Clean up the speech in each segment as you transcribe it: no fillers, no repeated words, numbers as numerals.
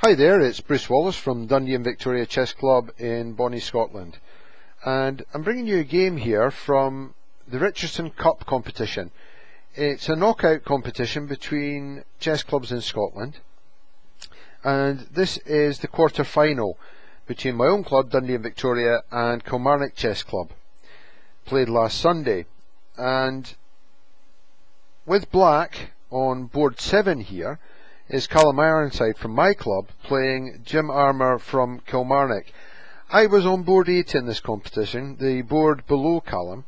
Hi there, it's Bruce Wallace from Dundee and Victoria Chess Club in Bonnie, Scotland, and I'm bringing you a game here from the Richardson Cup competition. It's a knockout competition between chess clubs in Scotland, and this is the quarter final between my own club, Dundee and Victoria, and Kilmarnock Chess Club. Played last Sunday, and with black on board 7 here is Calums Ironside from my club playing Jim Armour from Kilmarnock. I was on board 8 in this competition, the board below Calum,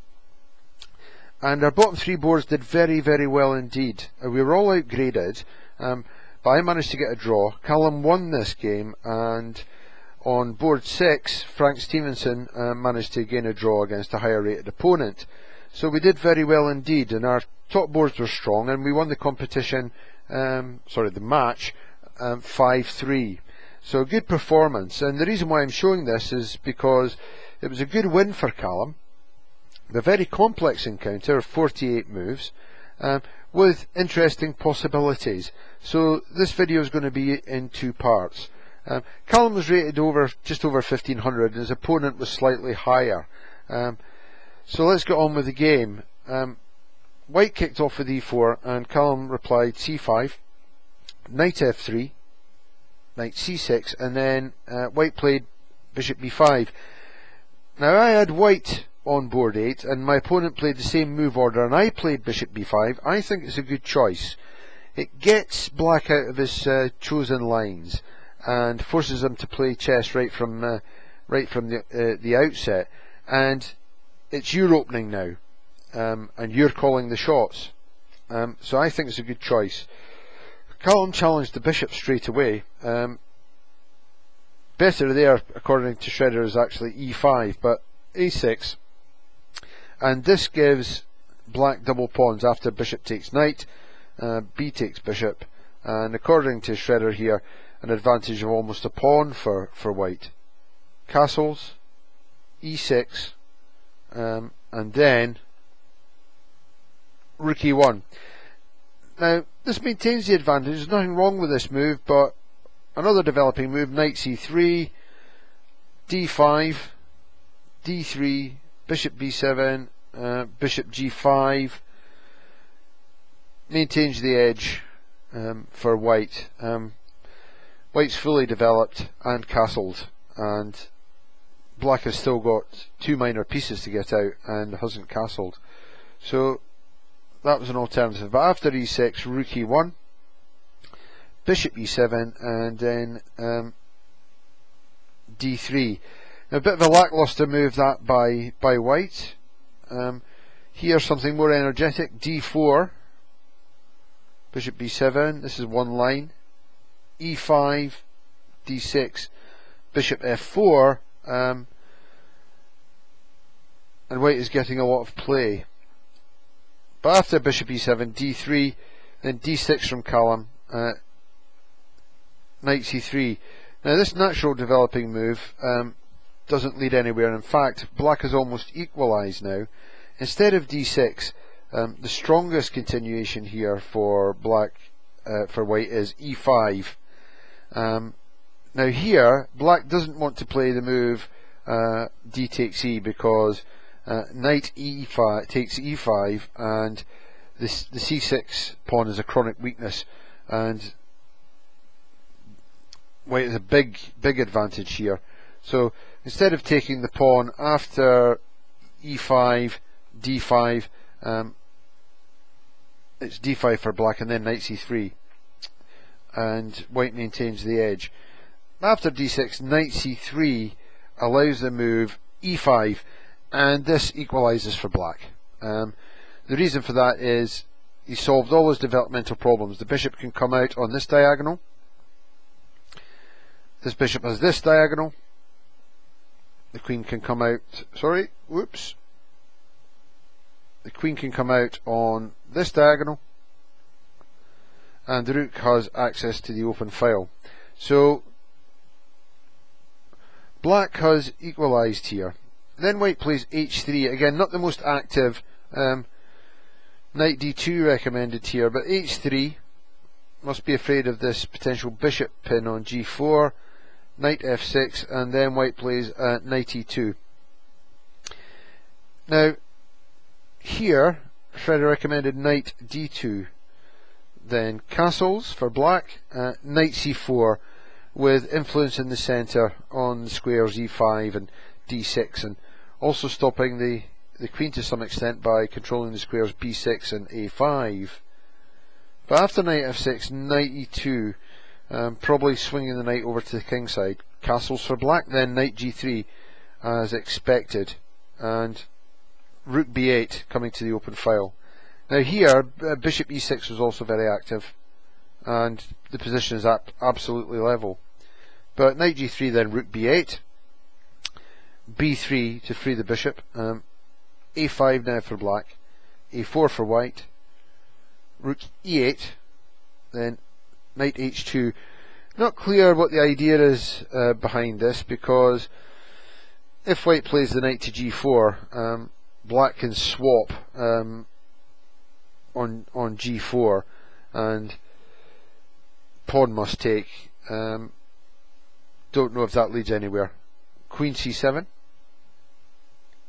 and our bottom 3 boards did very well indeed. We were all outgraded, but I managed to get a draw. Calum won this game, and on board 6 Frank Stevenson managed to gain a draw against a higher rated opponent. So we did very well indeed, and our top boards were strong, and we won the competition, the match, 5-3. So a good performance, and the reason why I'm showing this is because it was a good win for Calum. A very complex encounter of 48 moves, with interesting possibilities. So this video is going to be in 2 parts. Calum was rated just over 1500, and his opponent was slightly higher. So let's get on with the game. White kicked off with e4, and Calum replied c5, knight f3, knight c6, and then white played bishop b5. Now I had white on board 8, and my opponent played the same move order, and I played bishop b5. I think it's a good choice. It gets black out of his chosen lines and forces him to play chess right from the outset, and it's your opening now. And you're calling the shots, so I think it's a good choice. Calum challenged the bishop straight away. Better there, according to Shredder, is actually e5, but a6, and this gives black double pawns after bishop takes knight, b takes bishop, and according to Shredder here, an advantage of almost a pawn for white. Castles, e6, and then rook e1. Now this maintains the advantage. There's nothing wrong with this move, but another developing move, knight c3, d5, d3, bishop b7, bishop g5, maintains the edge for white. White's fully developed and castled, and black has still got 2 minor pieces to get out and hasn't castled. So that was an alternative. But after e6, rook e1, bishop e7, and then d3. Now, a bit of a lackluster move that by white. Here something more energetic, d4, bishop b7, this is one line, e5, d6, bishop f4, and white is getting a lot of play. But after bishop e7, d3, then d6 from Calum, knight c3. Now this natural developing move doesn't lead anywhere. In fact, black is almost equalised now. Instead of d6, the strongest continuation here for white is e5. Now here, black doesn't want to play the move d takes e, because knight e5 takes e5, and the c6 pawn is a chronic weakness, and white has a big advantage here. So instead of taking the pawn after e5, d5, it's d5 for black, and then knight c3, and white maintains the edge. After d6, knight c3 allows the move e5, and this equalises for black. The reason for that is he solved all his developmental problems. The bishop can come out on this diagonal. This bishop has this diagonal. The queen can come out, the queen can come out on this diagonal, and the rook has access to the open file. So black has equalised here. Then white plays h3, again not the most active, knight d2 recommended here, but h3, must be afraid of this potential bishop pin on g4, knight f6, and then white plays knight e2. Now here Freddy recommended knight d2, then castles for black, knight c4 with influence in the centre on the squares e5 and d6, and also stopping the queen to some extent by controlling the squares b6 and a5. But after knight f6, knight e2, probably swinging the knight over to the king side. Castles for black, then knight g3 as expected, and rook b8 coming to the open file. Now here, bishop e6 was also very active, and the position is absolutely level. But knight g3, then rook b8, b3 to free the bishop, a5 now for black, a4 for white, rook e8, then knight h2. Not clear what the idea is behind this, because if white plays the knight to g4, black can swap on g4 and pawn must take. Don't know if that leads anywhere. Queen c7,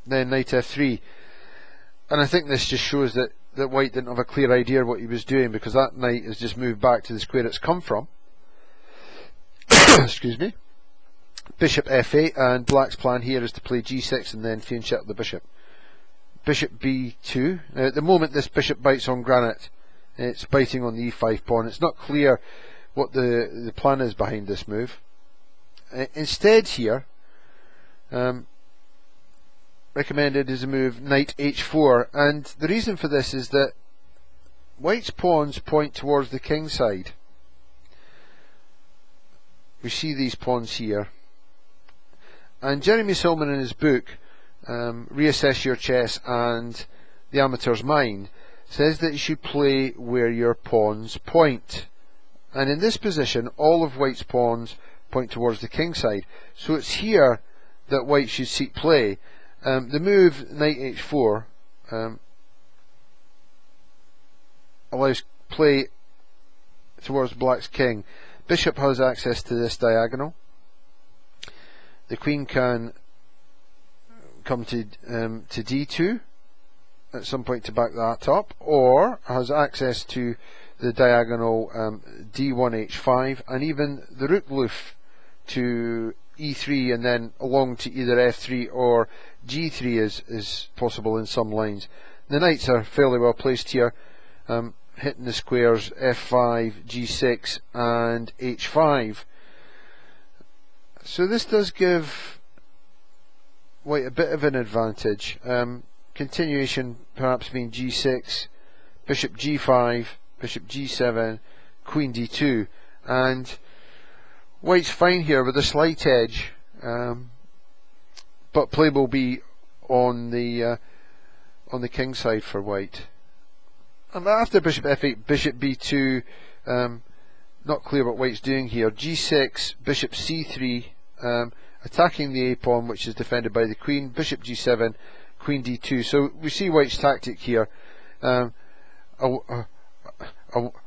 then knight f3, and I think this just shows that white didn't have a clear idea what he was doing, because that knight has just moved back to the square it's come from. Excuse me. Bishop f8, and black's plan here is to play g6 and then fianchet the bishop. Bishop b2. Now at the moment this bishop bites on granite, it's biting on the e5 pawn. It's not clear what the plan is behind this move. Instead here, recommended is a move knight h4, and the reason for this is that white's pawns point towards the king side. We see these pawns here, and Jeremy Silman in his book Reassess Your Chess and the Amateur's Mind says that you should play where your pawns point, and in this position all of white's pawns point towards the king side, so it's here that white should seek play. The move knight h4 allows play towards black's king. Bishop has access to this diagonal. The queen can come to d2 at some point to back that up, or has access to the diagonal d1 h5, and even the rook loof to e3, and then along to either f3 or g3 is possible in some lines. The knights are fairly well placed here, hitting the squares f5, g6 and h5. So this does give white a bit of an advantage. Continuation perhaps being g6, bishop g5, bishop g7, queen d2, and white's fine here with a slight edge, but play will be on the king side for white. And after bishop f8, bishop b2, not clear what white's doing here. G6, bishop c3, attacking the a pawn which is defended by the queen. Bishop g7, queen d2. So we see white's tactic here. An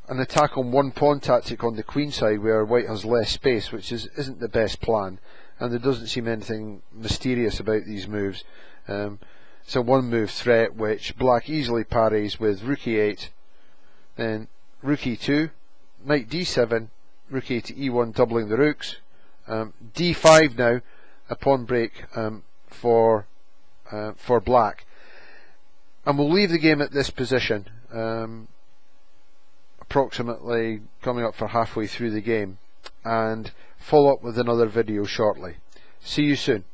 attack on one pawn tactic on the queen side, where white has less space, which isn't the best plan, and there doesn't seem anything mysterious about these moves. It's a one move threat which black easily parries with rook e8, then rook e2, knight d7, rook a to e1, doubling the rooks, d5 now, a pawn break for black, and we'll leave the game at this position, approximately coming up for halfway through the game, and follow up with another video shortly. See you soon.